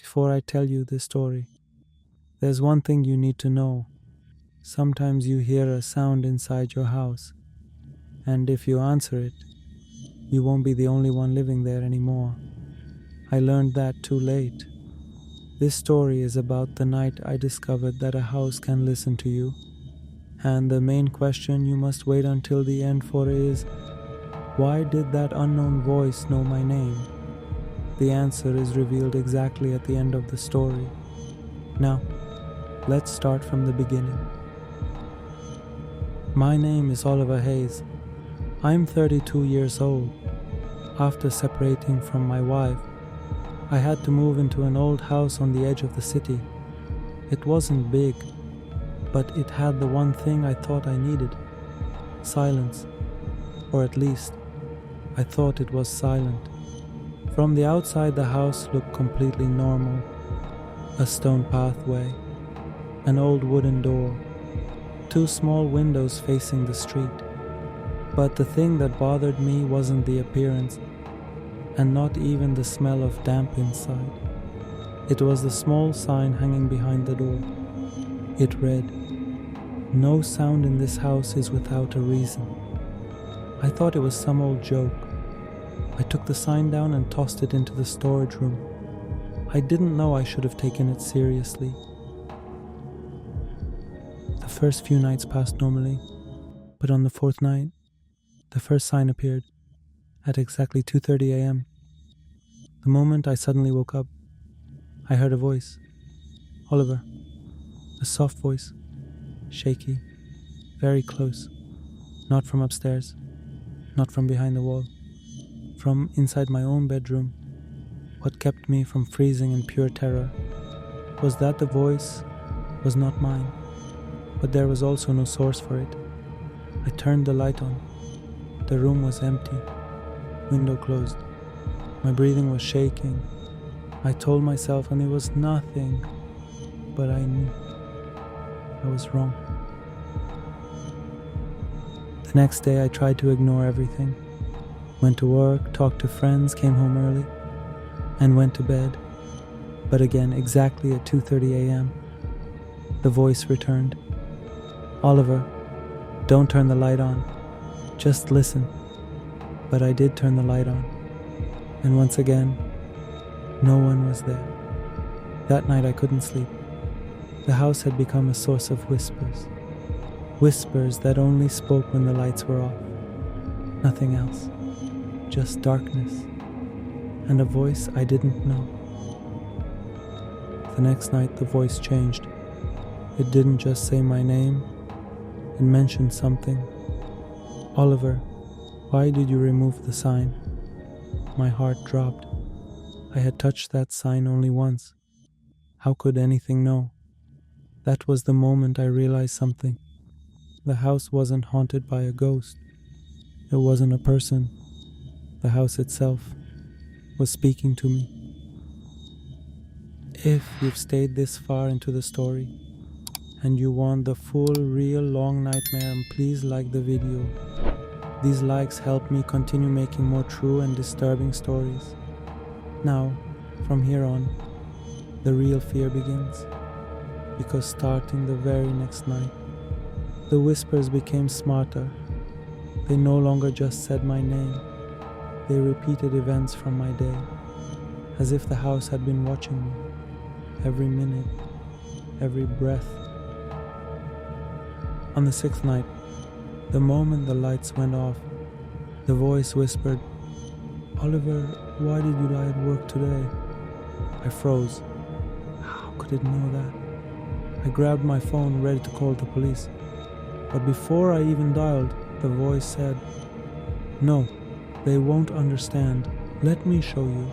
Before I tell you this story, there's one thing you need to know. Sometimes you hear a sound inside your house, and if you answer it, you won't be the only one living there anymore. I learned that too late. This story is about the night I discovered that a house can listen to you. And the main question you must wait until the end for is, why did that unknown voice know my name? The answer is revealed exactly at the end of the story. Now, let's start from the beginning. My name is Oliver Hayes. I'm 32 years old. After separating from my wife, I had to move into an old house on the edge of the city. It wasn't big, but it had the one thing I thought I needed: silence. Or at least, I thought it was silent. From the outside, the house looked completely normal. A stone pathway, an old wooden door, two small windows facing the street. But the thing that bothered me wasn't the appearance, and not even the smell of damp inside. It was the small sign hanging behind the door. It read, "No sound in this house is without a reason." I thought it was some old joke. I took the sign down and tossed it into the storage room. I didn't know I should have taken it seriously. The first few nights passed normally, but on the fourth night, the first sign appeared at exactly 2:30 a.m. The moment I suddenly woke up, I heard a voice. Oliver. A soft voice, shaky, very close, not from upstairs, not from behind the wall, from inside my own bedroom. What kept me from freezing in pure terror was that the voice was not mine, but there was also no source for it. I turned the light on. The room was empty, window closed. My breathing was shaking. I told myself and it was nothing, but I knew I was wrong. The next day I tried to ignore everything. Went to work, talked to friends, came home early, and went to bed. But again, exactly at 2:30 a.m., the voice returned. Oliver, don't turn the light on. Just listen. But I did turn the light on. And once again, no one was there. That night I couldn't sleep. The house had become a source of whispers. Whispers that only spoke when the lights were off. Nothing else. Just darkness. And a voice I didn't know. The next night the voice changed. It didn't just say my name. It mentioned something. Oliver, why did you remove the sign? My heart dropped. I had touched that sign only once. How could anything know? That was the moment I realized something. The house wasn't haunted by a ghost. It wasn't a person. The house itself was speaking to me. If you've stayed this far into the story and you want the full, real, long nightmare, please like the video. These likes help me continue making more true and disturbing stories. Now, from here on, the real fear begins. Because starting the very next night, the whispers became smarter. They no longer just said my name. They repeated events from my day, as if the house had been watching me, every minute, every breath. On the sixth night, the moment the lights went off, the voice whispered, "Oliver, why did you lie at work today?" I froze. How could it know that? I grabbed my phone, ready to call the police. But before I even dialed, the voice said, "No, they won't understand. Let me show you."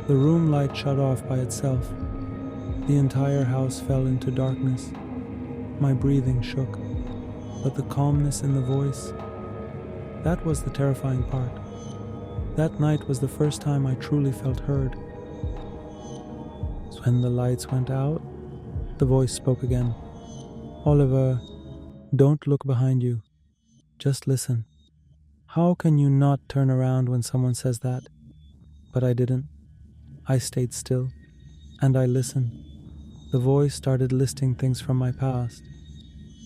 The room light shut off by itself. The entire house fell into darkness. My breathing shook, but the calmness in the voice, that was the terrifying part. That night was the first time I truly felt heard. So when the lights went out, the voice spoke again. "Oliver, don't look behind you. Just listen." How can you not turn around when someone says that? But I didn't. I stayed still. and I listened. The voice started listing things from my past,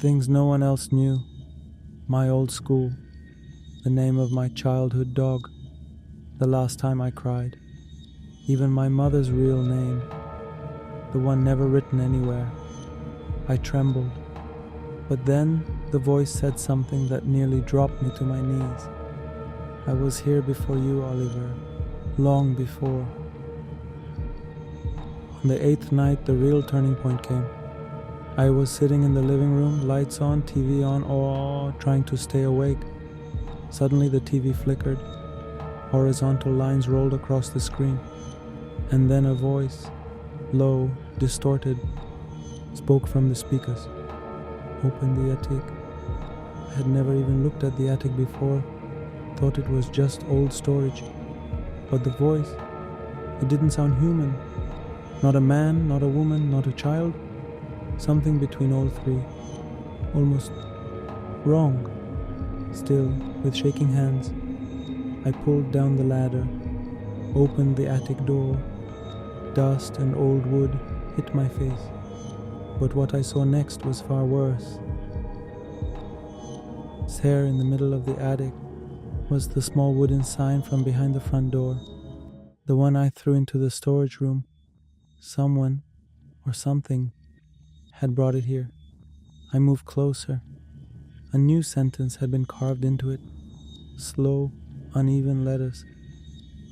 things no one else knew. My old school, the name of my childhood dog, the last time I cried, even my mother's real name, the one never written anywhere. I trembled, but then the voice said something that nearly dropped me to my knees. I was here before you, Oliver, long before. On the 8th night, the real turning point came. I was sitting in the living room, lights on, TV on, trying to stay awake. Suddenly the TV flickered. Horizontal lines rolled across the screen. And then a voice, low, distorted, spoke from the speakers. Open the attic. I had never even looked at the attic before, thought it was just old storage. But the voice, it didn't sound human. Not a man, not a woman, not a child. Something between all three. Almost wrong. Still, with shaking hands, I pulled down the ladder, opened the attic door. Dust and old wood hit my face. But what I saw next was far worse. There in the middle of the attic was the small wooden sign from behind the front door, the one I threw into the storage room. Someone, or something, had brought it here. I moved closer. A new sentence had been carved into it, slow, uneven letters,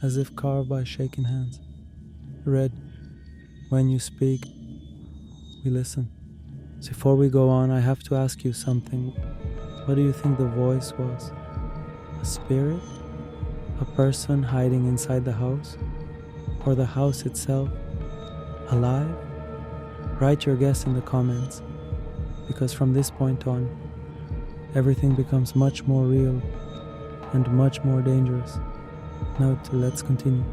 as if carved by shaking hands. Read, "When you speak, we listen." So before we go on, I have to ask you something. What do you think the voice was? A spirit? A person hiding inside the house? Or the house itself? Alive? Write your guess in the comments, because from this point on, everything becomes much more real and much more dangerous. Now let's continue.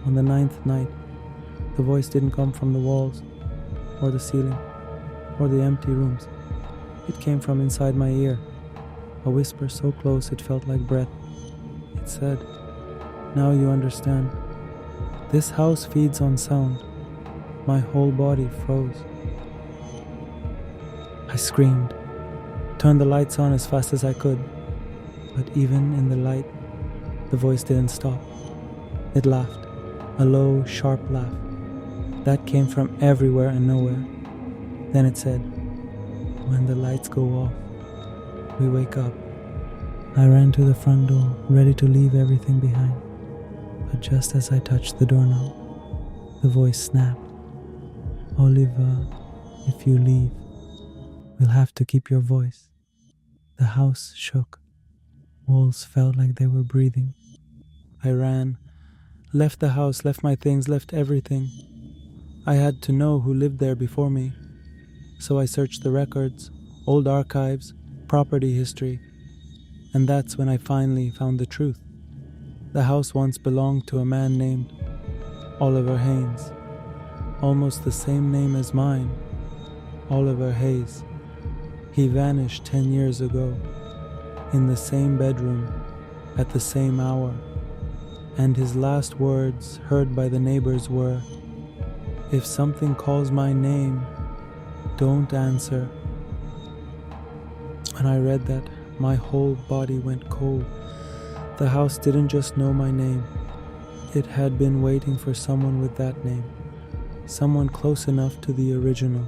On the 9th night, the voice didn't come from the walls, or the ceiling, or the empty rooms. It came from inside my ear, a whisper so close it felt like breath. It said, "Now you understand. This house feeds on sound." My whole body froze. I screamed, turned the lights on as fast as I could, but even in the light, the voice didn't stop. It laughed, a low, sharp laugh that came from everywhere and nowhere. Then it said, "When the lights go off, we wake up." I ran to the front door, ready to leave everything behind. But just as I touched the doorknob, the voice snapped, "Oliver, if you leave, we'll have to keep your voice." The house shook. Walls felt like they were breathing. I ran, left the house, left my things, left everything. I had to know who lived there before me. So I searched the records, old archives, property history, and that's when I finally found the truth. The house once belonged to a man named Oliver Haynes, almost the same name as mine, Oliver Hayes. He vanished 10 years ago, in the same bedroom, at the same hour, and his last words heard by the neighbors were, "If something calls my name, don't answer." When I read that, my whole body went cold. The house didn't just know my name. It had been waiting for someone with that name. Someone close enough to the original.